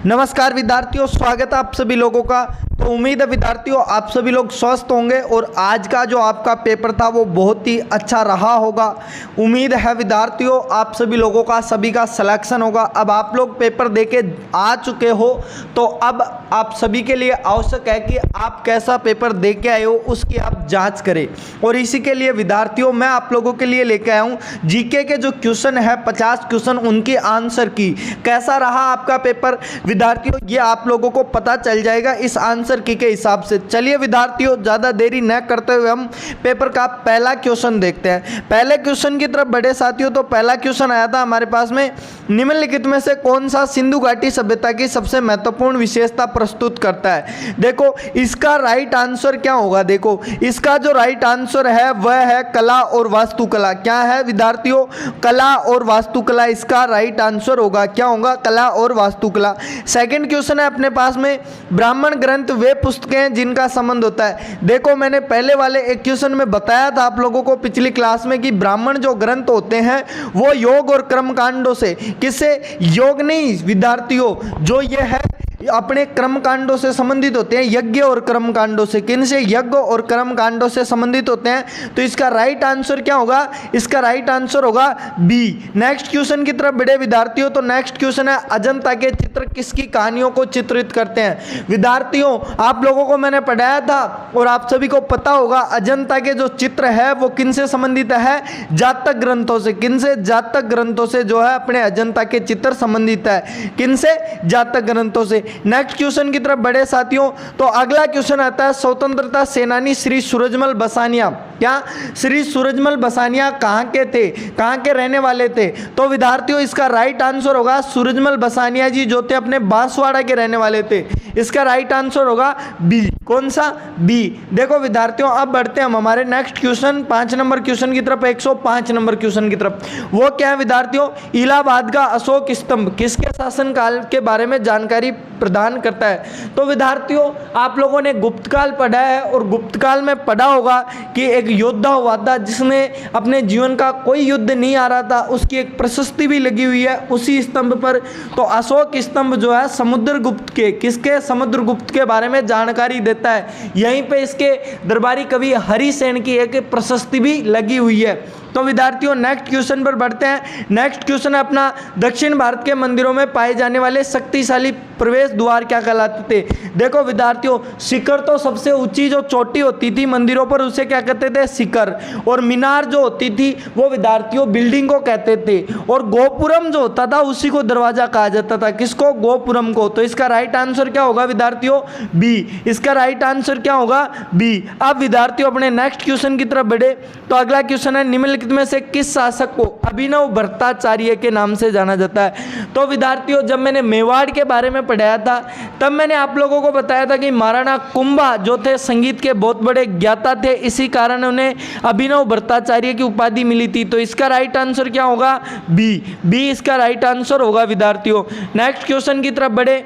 नमस्कार विद्यार्थियों, स्वागत है आप सभी लोगों का। तो उम्मीद है विद्यार्थियों आप सभी लोग स्वस्थ होंगे और आज का जो आपका पेपर था वो बहुत ही अच्छा रहा होगा। उम्मीद है विद्यार्थियों आप सभी लोगों का सभी का सिलेक्शन होगा। अब आप लोग पेपर देके आ चुके हो तो अब आप सभी के लिए आवश्यक है कि आप कैसा पेपर दे के आए हो उसकी आप जांच करें। और इसी के लिए विद्यार्थियों मैं आप लोगों के लिए लेके आया हूँ जीके के जो क्वेश्चन है 50 क्वेश्चन उनके आंसर की। कैसा रहा आपका पेपर विद्यार्थियों ये आप लोगों को पता चल जाएगा इस आंसर की के हिसाब से। चलिए विद्यार्थियों ज़्यादा देरी न करते हुए हम पेपर का पहला क्वेश्चन देखते हैं। पहले क्वेश्चन की तरफ बड़े साथियों, तो पहला क्वेश्चन आया था हमारे पास में, निम्नलिखित में से कौन सा सिंधु घाटी सभ्यता की सबसे महत्वपूर्ण विशेषता प्रस्तुत करता है। देखो इसका राइट आंसर क्या होगा। देखो इसका जो राइट आंसर है वह है कला और वास्तुकला। क्या है विद्यार्थियों? कला और वास्तुकला इसका राइट आंसर होगा। क्या होगा? कला और वास्तुकला। सेकंड क्वेश्चन है अपने पास में, ब्राह्मण ग्रंथ वे पुस्तकें हैं जिनका संबंध होता है। देखो मैंने पहले वाले एक क्वेश्चन में बताया था आप लोगों को पिछली क्लास में कि ब्राह्मण जो ग्रंथ होते हैं वो योग और कर्मकांडों से, किससे? योग नहीं विद्यार्थियों, जो ये है अपने कर्म कांडों से संबंधित होते हैं, यज्ञ और कर्म कांडों से। किन से? यज्ञ और कर्म कांडों से संबंधित होते हैं। तो इसका राइट आंसर क्या होगा? इसका राइट आंसर होगा बी। नेक्स्ट क्वेश्चन की तरफ बढ़े विद्यार्थियों, तो नेक्स्ट क्वेश्चन है अजंता के चित्र किसकी कहानियों को चित्रित करते हैं। विद्यार्थियों आप लोगों को मैंने पढ़ाया था और आप सभी को पता होगा अजंता के जो चित्र है वो किन से संबंधित है? जातक ग्रंथों से। किन से? जातक ग्रंथों से जो है अपने अजंता के चित्र संबंधित है। किन से? जातक ग्रंथों से। नेक्स्ट क्वेश्चन की तरफ बड़े साथियों, तो अगला क्वेश्चन आता है स्वतंत्रता सेनानी श्री सूरजमल बसानिया। क्या? श्री सूरजमल बसानिया कहाँ के थे? कहाँ के रहने वाले थे? तो विद्यार्थियों इसका राइट आंसर होगा सूरजमल बसानिया जी जो थे अपने बांसवाड़ा के रहने वाले थे। इसका राइट आंसर होगा बी। कौन सा? बी। देखो विद्यार्थियों अब बढ़ते हैं हम हमारे नेक्स्ट क्वेश्चन 5 नंबर क्वेश्चन की तरफ, 105 नंबर क्वेश्चन की तरफ। वो क्या है विद्यार्थियों? इलाहाबाद का अशोक स्तंभ किसके शासनकाल के बारे में जानकारी प्रदान करता है। तो विद्यार्थियों आप लोगों ने गुप्तकाल पढ़ा है और गुप्तकाल में पढ़ा होगा कि एक योद्धा हुआ था जिसने अपने जीवन का कोई युद्ध नहीं आ रहा था, उसकी एक प्रशस्ति भी लगी हुई है उसी स्तंभ पर। तो अशोक स्तंभ जो है समुद्रगुप्त के, किसके? समुद्रगुप्त के बारे में जानकारी देता है। यहीं पे इसके दरबारी कवि हरिसेन की एक प्रशस्ति भी लगी हुई है। तो विद्यार्थियों नेक्स्ट क्वेश्चन पर बढ़ते हैं। नेक्स्ट क्वेश्चन है अपना, दक्षिण भारत के मंदिरों में पाए जाने वाले शक्तिशाली प्रवेश द्वार क्या कहलाते थे। देखो विद्यार्थियों शिखर तो सबसे ऊंची जो चोटी होती थी मंदिरों पर उसे क्या कहते थे? शिखर। और मीनार जो होती थी वो विद्यार्थियों बिल्डिंग को कहते थे। और गोपुरम जो होता था उसी को दरवाजा कहा जाता था। किसको? गोपुरम को। तो इसका राइट आंसर क्या होगा विद्यार्थियों? बी। इसका राइट आंसर क्या होगा? बी। अब विद्यार्थियों अपने नेक्स्ट क्वेश्चन की तरफ बढ़े, तो अगला क्वेश्चन है निम्नलिखित में से किस शासक को अभिनव भट्टाचार्य के नाम से जाना जाता है। तो विद्यार्थियों जब मैंने मेवाड़ के बारे में पढ़ाया था तब मैंने आप लोगों को बताया था कि महाराणा कुंभा जो थे संगीत के बहुत बड़े ज्ञाता थे, इसी कारण उन्हें अभिनव भट्टाचार्य की उपाधि मिली थी। तो इसका राइट आंसर क्या होगा? बी। बी इसका राइट आंसर होगा विद्यार्थियों। नेक्स्ट क्वेश्चन की तरफ बढ़े,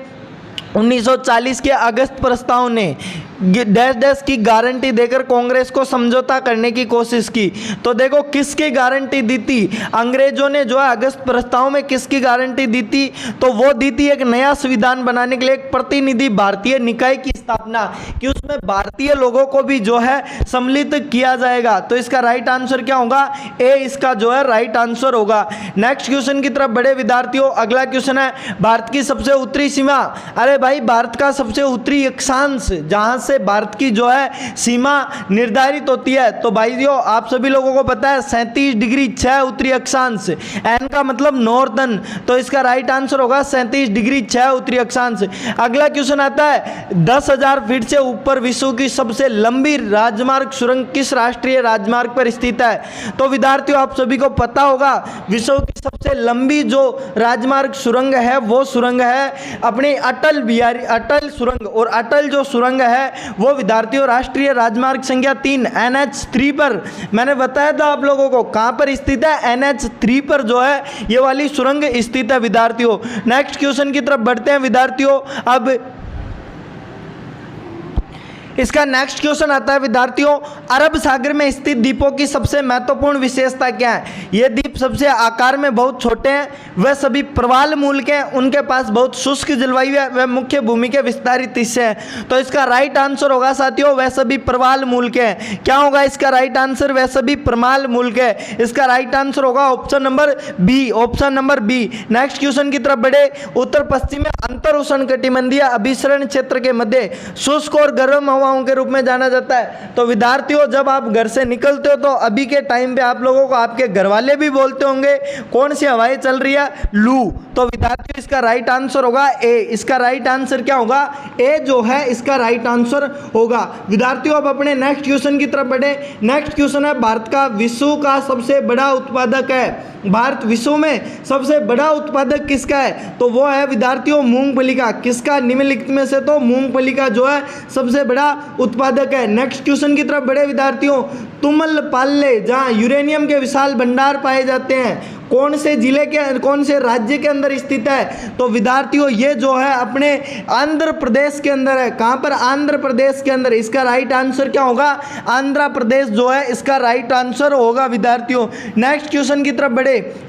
1940 के अगस्त प्रस्ताव ने डैश डैश की गारंटी देकर कांग्रेस को समझौता करने की कोशिश की। तो देखो किसकी गारंटी दी थी? अंग्रेजों ने जो है अगस्त प्रस्ताव में किसकी गारंटी दी थी? तो वो दी थी एक नया संविधान बनाने के लिए एक प्रतिनिधि भारतीय निकाय की स्थापना, कि उसमें भारतीय लोगों को भी जो है सम्मिलित किया जाएगा। तो इसका राइट आंसर क्या होगा? ए इसका जो है राइट आंसर होगा। नेक्स्ट क्वेश्चन की तरफ बड़े विद्यार्थियों, अगला क्वेश्चन है भारत की सबसे उत्तरी सीमा। अरे भाई भारत का सबसे उत्तरी अक्षांश जहां से भारत की जो है सीमा निर्धारित होती है, तो भाइयों आप सभी लोगों को पता है 37 डिग्री 6 उत्तरी अक्षांश, एन का मतलब नॉर्दर्न। तो इसका राइट आंसर होगा 37 डिग्री 6 उत्तरी अक्षांश। अगला क्वेश्चन आता है 10,000 फीट से ऊपर विश्व की सबसे लंबी राजमार्ग सुरंग किस राष्ट्रीय राजमार्ग पर स्थित है। तो विद्यार्थियों आप सभी को पता होगा विश्व की सबसे लंबी जो राजमार्ग सुरंग है वो सुरंग है अपनी अटल सुरंग। और अटल जो सुरंग है वो विद्यार्थियों राष्ट्रीय राजमार्ग संख्या 3 NH3 पर, मैंने बताया था आप लोगों को कहां पर स्थित है? NH3 पर जो है ये वाली सुरंग स्थित है विद्यार्थियों। नेक्स्ट क्वेश्चन की तरफ बढ़ते हैं विद्यार्थियों। अब इसका नेक्स्ट क्वेश्चन आता है विद्यार्थियों, अरब सागर में स्थित द्वीपों की सबसे महत्वपूर्ण विशेषता क्या है? ये द्वीप सबसे आकार में बहुत छोटे हैं, वह सभी प्रवाल मूल के हैं, उनके पास बहुत शुष्क जलवायु है, वह मुख्य भूमि के विस्तारित हिस्से हैं। तो इसका राइट आंसर होगा साथियों, वह सभी प्रवाल मूल के हैं। क्या होगा इसका राइट आंसर? वह सभी प्रवाल मूल के हैं। इसका राइट आंसर होगा option number B, option number B. Next question की तरफ बढ़े। उत्तर पश्चिम में अंतर उष्णकटिबंधीय अभिसरण क्षेत्र के मध्य शुष्क और गर्म हवाओं के रूप में जाना जाता है। तो विद्यार्थियों, जब आप घर से निकलते हो तो अभी के टाइम पे आप लोगों को आपके घर वाले भी बोलते होंगे कौन सी हवाएं चल रही है? लू। तो विद्यार्थियों इसका राइट आंसर होगा ए। इसका राइट आंसर क्या होगा? ए जो है इसका राइट आंसर होगा। विद्यार्थियों अब अपने नेक्स्ट क्वेश्चन की तरफ बढ़े। नेक्स्ट क्वेश्चन है, भारत का विश्व का सबसे बड़ा उत्पादक है। भारत विश्व में सबसे बड़ा उत्पादक किसका है? तो वो है विद्यार्थियों मूंगफली का। किसका? निम्नलिखित में से तो मूंगफली का जो है सबसे बड़ा उत्पादक है। नेक्स्ट क्वेश्चन की तरफ बढ़े विद्यार्थियों, तुमलपाल्ले जहां यूरेनियम के विशाल भंडार पाए जाते हैं, कौन से जिले के, कौन से राज्य के अंदर स्थित है? तो विद्यार्थियों ये जो है अपने आंध्र प्रदेश के अंदर है। कहां पर? आंध्र प्रदेश के अंदर। इसका राइट आंसर क्या होगा? आंध्र प्रदेश जो है इसका राइट आंसर होगा विद्यार्थियों। नेक्स्ट क्वेश्चन की तरफ बढ़े।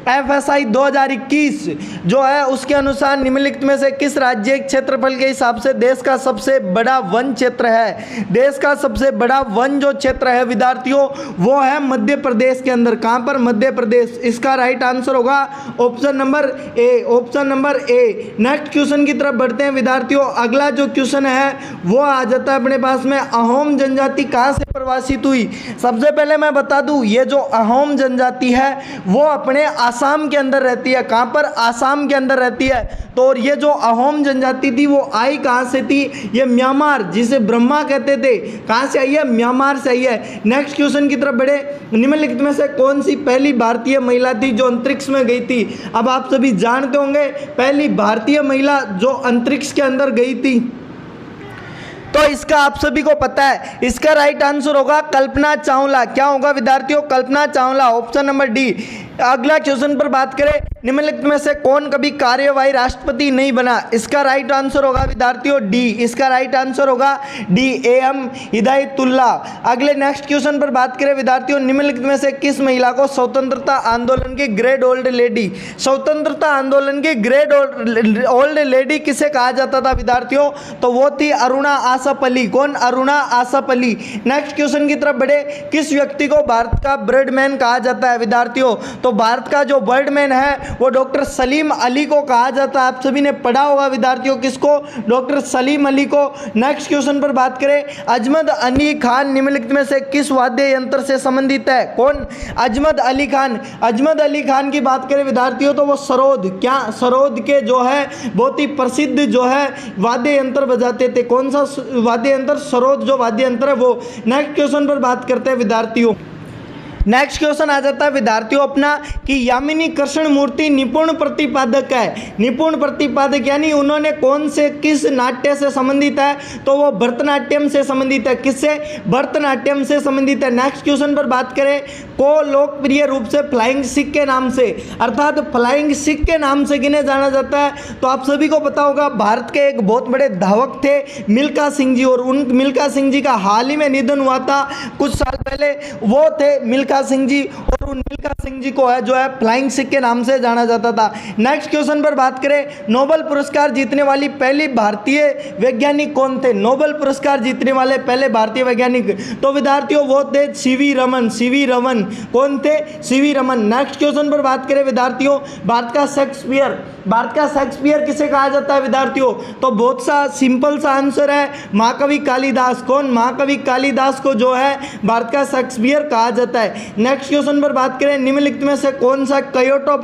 FSI 2021 जो है उसके अनुसार निम्नलिखित में से किस राज्य क्षेत्रफल के हिसाब से देश का सबसे बड़ा वन क्षेत्र है? देश का सबसे बड़ा वन जो क्षेत्र है विद्यार्थियों वो है मध्य प्रदेश के अंदर। कहां पर? मध्य प्रदेश। इसका राइट आंसर होगा option number A, option number A. Next question की तरफ बढ़ते हैं विद्यार्थियों। अगला जो क्वेश्चन है वो आ जाता है अपने पास में, अहोम जनजाति कहां से प्रवासित हुई? सबसे पहले मैं बता दूं ये जो अहोम जनजाति है वो अपने आसाम के अंदर रहती है। कहां पर? आसाम के अंदर रहती है। तो और ये जो अहोम जनजाति थी वो आई कहां से थी? ये म्यांमार, जिसे ब्रह्मा कहते थे, कहां से आई है? म्यांमार से आई है। नेक्स्ट क्वेश्चन की तरफ बढ़े। निम्नलिखित में से कौन सी पहली भारतीय महिला थी जो अंतरिक्ष में गई थी? अब आप सभी जानते होंगे पहली भारतीय महिला जो अंतरिक्ष के अंदर गई थी तो इसका आप सभी को पता है। इसका राइट आंसर होगा कल्पना चावला। क्या होगा विद्यार्थियों? Kalpana Chawla, option number D. अगला क्वेश्चन पर बात करें, निम्नलिखित में से कौन कभी कार्यवाही राष्ट्रपति नहीं बना? इसका राइट आंसर होगा विद्यार्थियों डी। इसका राइट आंसर होगा डी, AM हिदायतुल्ला। अगले नेक्स्ट क्वेश्चन पर बात करें विद्यार्थियों, निम्नलिखित में से किस महिला को स्वतंत्रता आंदोलन की ग्रेट ओल्ड लेडी, स्वतंत्रता आंदोलन की ग्रेट ओल्ड लेडी किसे कहा जाता था विद्यार्थियों? तो वो थी अरुणा आसफ अली। कौन? अरुणा आसफ अली। नेक्स्ट क्वेश्चन की तरफ बढ़े। किस व्यक्ति को भारत का बर्डमैन कहा जाता है विद्यार्थियों? तो भारत का जो बर्डमैन है वो डॉक्टर सलीम अली को कहा जाता है। आप सभी ने पढ़ा होगा विद्यार्थियों किसको? डॉक्टर सलीम अली को। नेक्स्ट क्वेश्चन पर बात करें, अजमत अली खान निम्नलिखित में से किस वाद्य यंत्र से संबंधित है? कौन? अजमत अली खान। अजमत अली खान की बात करें विद्यार्थियों तो वो सरोद, क्या सरोद के जो है बहुत ही प्रसिद्ध जो है वाद्य यंत्र बजाते थे। कौन सा वाद्य यंत्र? सरोद जो वाद्य यंत्र है वो। नेक्स्ट क्वेश्चन पर बात करते हैं विद्यार्थियों। नेक्स्ट क्वेश्चन आ जाता है विद्यार्थियों अपना कि यामिनी कृष्ण मूर्ति निपुण प्रतिपादक है। निपुण प्रतिपादक यानी उन्होंने कौन से किस नाट्य से संबंधित है? तो वो भरतनाट्यम से संबंधित है। किससे? भरतनाट्यम से संबंधित है। नेक्स्ट क्वेश्चन पर बात करें, को लोकप्रिय रूप से फ्लाइंग सिख के नाम से, अर्थात फ्लाइंग सिख के नाम से किन्हें जाना जाता है? तो आप सभी को पता होगा भारत के एक बहुत बड़े धावक थे मिल्खा सिंह जी, और उन मिल्खा सिंह जी का हाल ही में निधन हुआ था कुछ साल पहले। वो थे मिल्खा सिंह जी, और उन मिल्खा सिंह जी को है जो है फ्लाइंग सिख के नाम से जाना जाता था। नेक्स्ट क्वेश्चन पर बात करें, नोबेल पुरस्कार जीतने वाली पहली भारतीय वैज्ञानिक कौन थे? नोबेल पुरस्कार जीतने वाले पहले भारतीय वैज्ञानिक तो विद्यार्थियों वो थे CV रमन। CV रमन कौन थे? CV रमन। नेक्स्ट क्वेश्चन पर बात करें विद्यार्थियों, भारत का शेक्सपियर, भारत का शेक्सपियर किसे कहा जाता है विद्यार्थियों? तो बहुत सा सिंपल सा आंसर है महाकवि कालिदास। कौन? महाकवि कालिदास को जो है भारत का शेक्सपियर कहा जाता है। नेक्स्ट क्वेश्चन पर बात करें, निम्नलिखित में से कौन सा क्योटो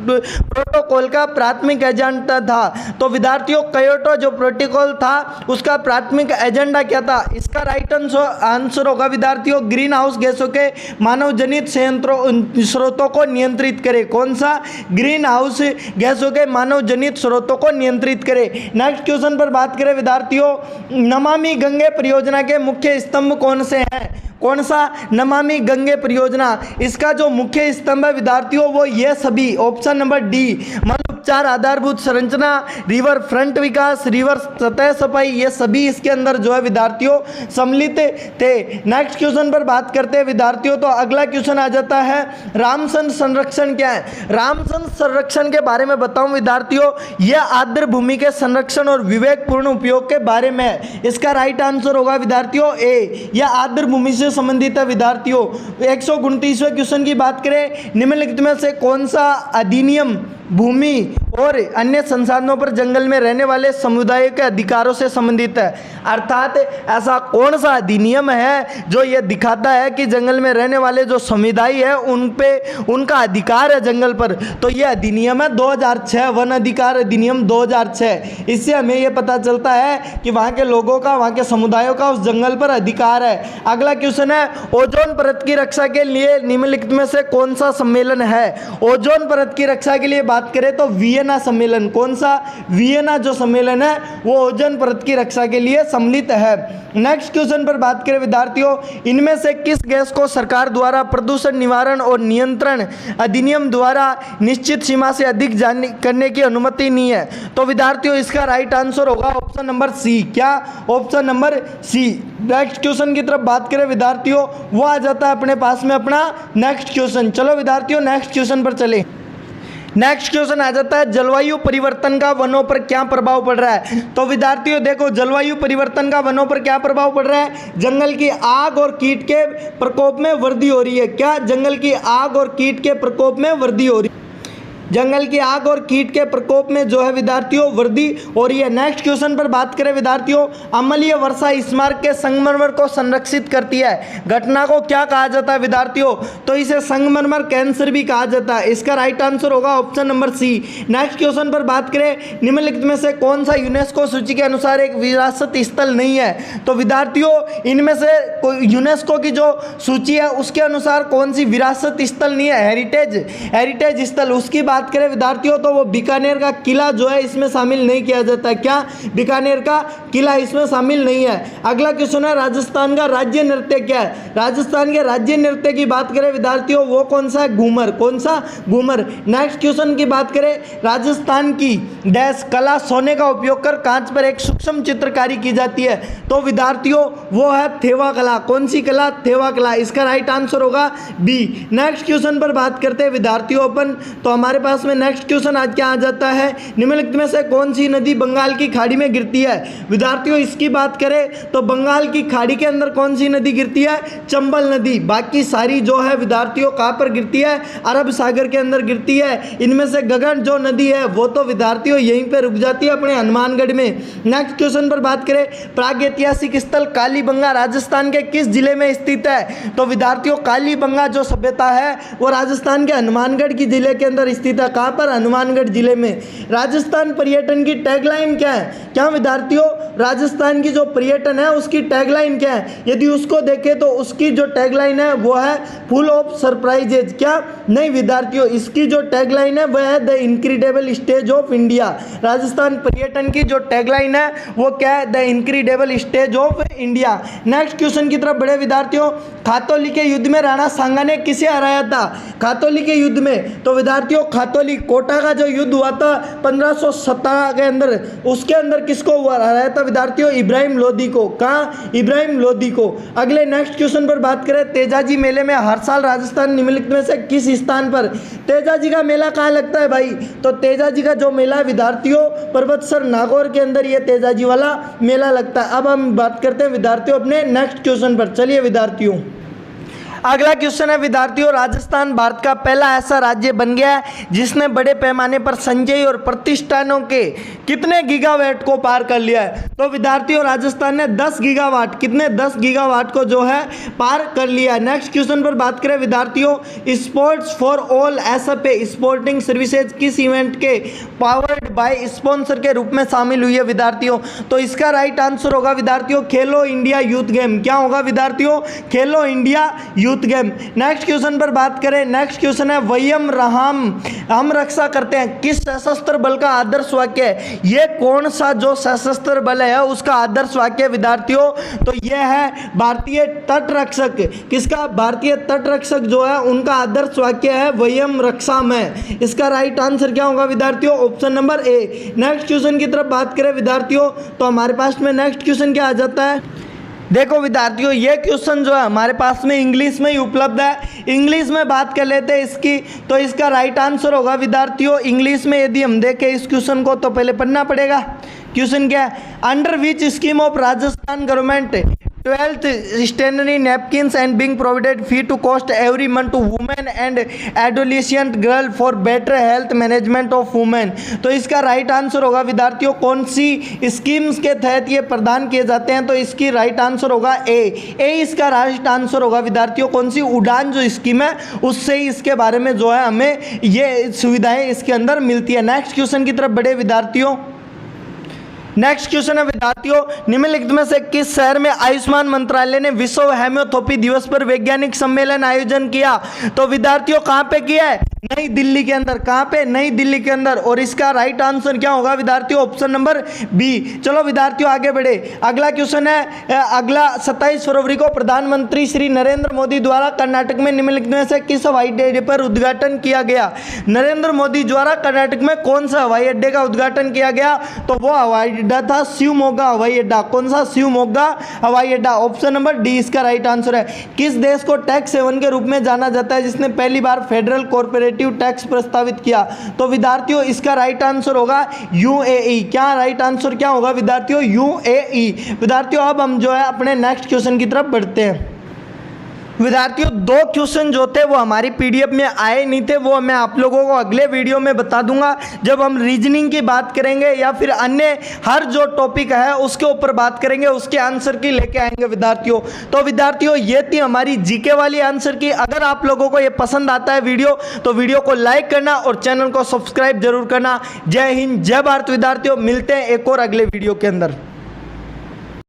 प्रोटोकॉल का प्राथमिक एजेंडा था? तो विद्यार्थियों क्योटो जो प्रोटोकॉल था उसका प्राथमिक एजेंडा क्या था? इसका राइट आंसर होगा विद्यार्थियों ग्रीन हाउस गैसों के मानव जनित स्रोतों को नियंत्रित करे। कौन सा? ग्रीन हाउस गैसों के मानव जनित स्रोतों को नियंत्रित करे। नेक्स्ट क्वेश्चन पर बात करें विद्यार्थियों, नमामि गंगे परियोजना के मुख्य स्तंभ कौन से हैं? कौन सा? नमामि गंगे परियोजना। इसका जो मुख्य स्तंभ है विद्यार्थियों वो ये सभी, ऑप्शन नंबर डी, मतलब उपचार, आधारभूत संरचना, रिवर फ्रंट विकास, रिवर सतह सफाई, ये सभी इसके अंदर जो है विद्यार्थियों सम्मिलित थे। नेक्स्ट क्वेश्चन पर बात करते हैं विद्यार्थियों, तो अगला क्वेश्चन आ जाता है रामसन संरक्षण क्या है। रामसन संरक्षण के बारे में बताऊं विद्यार्थियों, यह आर्द्र भूमि के संरक्षण और विवेकपूर्ण उपयोग के बारे में है। इसका राइट आंसर होगा विद्यार्थियों ए, यह आर्द्र भूमि से संबंधित है विद्यार्थियों। 129वें क्वेश्चन की बात करें, निम्नलिखित में से कौन सा अधिनियम भूमि और अन्य संसाधनों पर जंगल में रहने वाले समुदायों के अधिकारों से संबंधित है। अर्थात ऐसा कौन सा अधिनियम है जो यह दिखाता है कि जंगल में रहने वाले जो समुदाय है उन पे उनका अधिकार है जंगल पर, तो यह अधिनियम है 2006, वन अधिकार अधिनियम 2006। इससे हमें यह पता चलता है कि वहाँ के लोगों का, वहाँ के समुदायों का उस जंगल पर अधिकार है। अगला क्वेश्चन है, ओजोन परत की रक्षा के लिए निम्नलिखित में से कौन सा सम्मेलन है। ओजोन परत की रक्षा के लिए बात करें तो वियना सम्मेलन, कौन सा, वियना जो सम्मेलन है वो ओजोन परत की रक्षा के लिए सम्मिलित है। नेक्स्ट क्वेश्चन पर बात करें विद्यार्थियों, इनमें से किस गैस को सरकार द्वारा प्रदूषण निवारण और नियंत्रण अधिनियम द्वारा निश्चित सीमा से अधिक जारी करने की अनुमति नहीं है। तो विद्यार्थियों इसका राइट आंसर होगा ऑप्शन नंबर सी। क्या, option number C. Next question की तरफ बात करें विद्यार्थियों, वो आ जाता है अपने पास में अपना नेक्स्ट क्वेश्चन। चलो विद्यार्थियों नेक्स्ट क्वेश्चन पर चले। नेक्स्ट क्वेश्चन आ जाता है, जलवायु परिवर्तन का वनों पर क्या प्रभाव पड़ रहा है। तो विद्यार्थियों देखो, जलवायु परिवर्तन का वनों पर क्या प्रभाव पड़ रहा है, जंगल की आग और कीट के प्रकोप में वृद्धि हो रही है। क्या, जंगल की आग और कीट के प्रकोप में वृद्धि हो रही है, जंगल की आग और कीट के प्रकोप में जो है विद्यार्थियों वृद्धि हो रही है। नेक्स्ट क्वेश्चन पर बात करें विद्यार्थियों, अम्लीय वर्षा स्मारक के संगमरमर को संरक्षित करती है। घटना को क्या कहा जाता है विद्यार्थियों, तो इसे संगमरमर कैंसर भी कहा जाता है। इसका राइट आंसर होगा option number C. Next question पर बात करें, निम्नलिखित में से कौन सा यूनेस्को सूची के अनुसार एक विरासत स्थल नहीं है। तो विद्यार्थियों इनमें से यूनेस्को की जो सूची है उसके अनुसार कौन सी विरासत स्थल नहीं है, हेरिटेज स्थल, उसकी बात करें विद्यार्थियों तो वो बीकानेर का किला जो है इसमें शामिल नहीं किया जाता। क्या, बीकानेर का किला इसमें शामिल नहीं है। अगला क्वेश्चन है, राजस्थान का राज्य नृत्य क्या है। राजस्थान के राज्य नृत्य की बात करें विद्यार्थियों वो कौन सा है, घूमर, कौन सा, घूमर। नेक्स्ट क्वेश्चन की बात करें, राजस्थान की डैश कला सोने का उपयोग कर कांच पर एक सूक्ष्म चित्रकारी की जाती है। तो विद्यार्थियों वो है थेवा कला, कौन सी कला, थेवा कला। इसका राइट आंसर होगा बी। नेक्स्ट क्वेश्चन पर बात करते हैं विद्यार्थियों अपन, तो हमारे पास में नेक्स्ट क्वेश्चन आज क्या आ जाता है, निम्नलिखित में से कौन सी नदी बंगाल की खाड़ी में गिरती है। विद्यार्थियों इसकी बात करें तो बंगाल की खाड़ी के अंदर कौन सी नदी गिरती है, चंबल नदी। बाकी सारी जो है विद्यार्थियों कहाँ पर गिरती है, अरब सागर के अंदर गिरती है। इनमें से गगन जो नदी है वो तो विद्यार्थियों यहीं पर रुक जाती है अपने हनुमानगढ़ में। नेक्स्ट क्वेश्चन पर बात करें, प्रागैतिहासिक स्थल कालीबंगा राजस्थान के किस जिले में स्थित है। तो विद्यार्थियों कालीबंगा जो सभ्यता है वो राजस्थान के हनुमानगढ़ की जिले के अंदर स्थित है। कहाँ पर, हनुमानगढ़ जिले में। राजस्थान पर्यटन की टैगलाइन क्या है। क्या विद्यार्थियों राजस्थान की जो पर्यटन है उसकी टैगलाइन क्या है, यदि उसको देखें तो उसकी जो टैगलाइन है वो है फुल ऑफ सरप्राइजेज। क्या, नहीं विद्यार्थियों इसकी जो टैगलाइन है वह है the incredible stage of India. Rajasthan पर्यटन की जो टैगलाइन है वो क्या है, the incredible stage of India. Next question की तरफ बढ़े विद्यार्थियों, खातौली के युद्ध में राणा सांगा ने किसे हराया था। खातौली के युद्ध में, तो विद्यार्थियों खातौली कोटा का जो युद्ध हुआ था 1517 के अंदर, उसके अंदर किसको हराया था विद्यार्थियों, इब्राहिम लोदी को। कहाँ, इब्राहिम लोदी को। अगले नेक्स्ट क्वेश्चन पर बात करें, तेजाजी मेले में हर साल राजस्थान निम्नलिखित में से किस स्थान पर तेजाजी का मेला कहाँ लगता है भाई। तो तेजाजी का जो मेला है विद्यार्थियों पर्वतसर नागौर के अंदर ये तेजाजी वाला मेला लगता है। अब हम बात करते हैं विद्यार्थियों अपने नेक्स्ट क्वेश्चन पर। चलिए विद्यार्थियों अगला क्वेश्चन है विद्यार्थियों, राजस्थान भारत का पहला ऐसा राज्य बन गया है जिसने बड़े पैमाने पर संचयी और प्रतिष्ठानों के कितने गीगावाट को पार कर लिया है। तो विद्यार्थियों राजस्थान ने 10 गीगावाट, कितने 10 गीगावाट को जो है पार कर लिया है। नेक्स्ट क्वेश्चन पर बात करें विद्यार्थियों, sports for all SFA sporting services किस इवेंट के पावर्ड बाय स्पॉन्सर के रूप में शामिल हुई है विद्यार्थियों। तो इसका राइट आंसर होगा विद्यार्थियों खेलो इंडिया यूथ गेम। क्या होगा विद्यार्थियों, खेलो India youth youth game. Next question पर बात करें, नेक्स्ट क्वेश्चन है वयम रहाम, हम रक्षा करते हैं, किस सशस्त्र बल का आदर्श वाक्य है? ये कौन सा जो सशस्त्र बल है उसका आदर्श वाक्य विद्यार्थियों? तो यह है भारतीय तट रक्षक। किसका? भारतीय तट रक्षक जो है उनका आदर्श वाक्य है वयम रक्षा में। इसका राइट आंसर क्या होगा विद्यार्थियों? Option number A. Next question की तरफ बात करें विद्यार्थियों, तो हमारे पास में नेक्स्ट क्वेश्चन क्या आ जाता है? देखो विद्यार्थियों, ये क्वेश्चन जो है हमारे पास में इंग्लिश में ही उपलब्ध है। इंग्लिश में बात कर लेते हैं इसकी, तो इसका राइट आंसर होगा विद्यार्थियों इंग्लिश में। यदि हम देखें इस क्वेश्चन को तो पहले पढ़ना पड़ेगा। क्वेश्चन क्या है? Under which scheme of Rajasthan government 12th stationery napkins and being provided free to cost every month to women and adolescent girl for better health management of women। तो इसका राइट आंसर होगा विद्यार्थियों कौन सी स्कीम्स के तहत ये प्रदान किए जाते हैं? तो इसकी राइट आंसर होगा ए। इसका राइट आंसर होगा विद्यार्थियों कौन सी? उड़ान जो स्कीम है उससे ही इसके बारे में जो है हमें ये सुविधाएं इसके अंदर मिलती है। नेक्स्ट क्वेश्चन की तरफ बढ़े विद्यार्थियों। नेक्स्ट क्वेश्चन है विद्यार्थियों, निम्नलिखित में से किस शहर में आयुष्मान मंत्रालय ने विश्व हेम्योपैथी दिवस पर वैज्ञानिक सम्मेलन आयोजन किया? तो विद्यार्थियों कहां पे किया है? नई दिल्ली के अंदर। कहां पे? नई दिल्ली के अंदर। और इसका राइट आंसर क्या होगा विद्यार्थियों? Option number B. चलो विद्यार्थियों आगे बढ़े। अगला क्वेश्चन है, अगला 27 फरवरी को प्रधानमंत्री श्री नरेंद्र मोदी द्वारा कर्नाटक में निम्नलिखित में से किस हवाई अड्डे पर उद्घाटन किया गया? नरेंद्र मोदी द्वारा कर्नाटक में कौन सा हवाई अड्डे का उद्घाटन किया गया? तो वो हवाई अड्डा था शिवमोगा हवाई अड्डा। कौन सा? शिवमोगा हवाई अड्डा। ऑप्शन नंबर डी इसका राइट आंसर है। किस देश को टैक्स हेवन के रूप में जाना जाता है जिसने पहली बार फेडरल कॉर्पोरेटिव टैक्स प्रस्तावित किया? तो विद्यार्थियों इसका राइट आंसर होगा यूएई। क्या राइट आंसर क्या होगा विद्यार्थियों? यूएई। विद्यार्थियों अब हम जो है अपने नेक्स्ट क्वेश्चन की तरफ बढ़ते हैं। विद्यार्थियों दो क्वेश्चन जो थे वो हमारी पीडीएफ में आए नहीं थे, वो मैं आप लोगों को अगले वीडियो में बता दूंगा जब हम रीजनिंग की बात करेंगे या फिर अन्य हर जो टॉपिक है उसके ऊपर बात करेंगे, उसके आंसर की लेके आएंगे विद्यार्थियों। तो विद्यार्थियों ये थी हमारी जीके वाली आंसर की। अगर आप लोगों को ये पसंद आता है वीडियो तो वीडियो को लाइक करना और चैनल को सब्सक्राइब जरूर करना। जय हिंद, जय भारत विद्यार्थियों, मिलते हैं एक और अगले वीडियो के अंदर।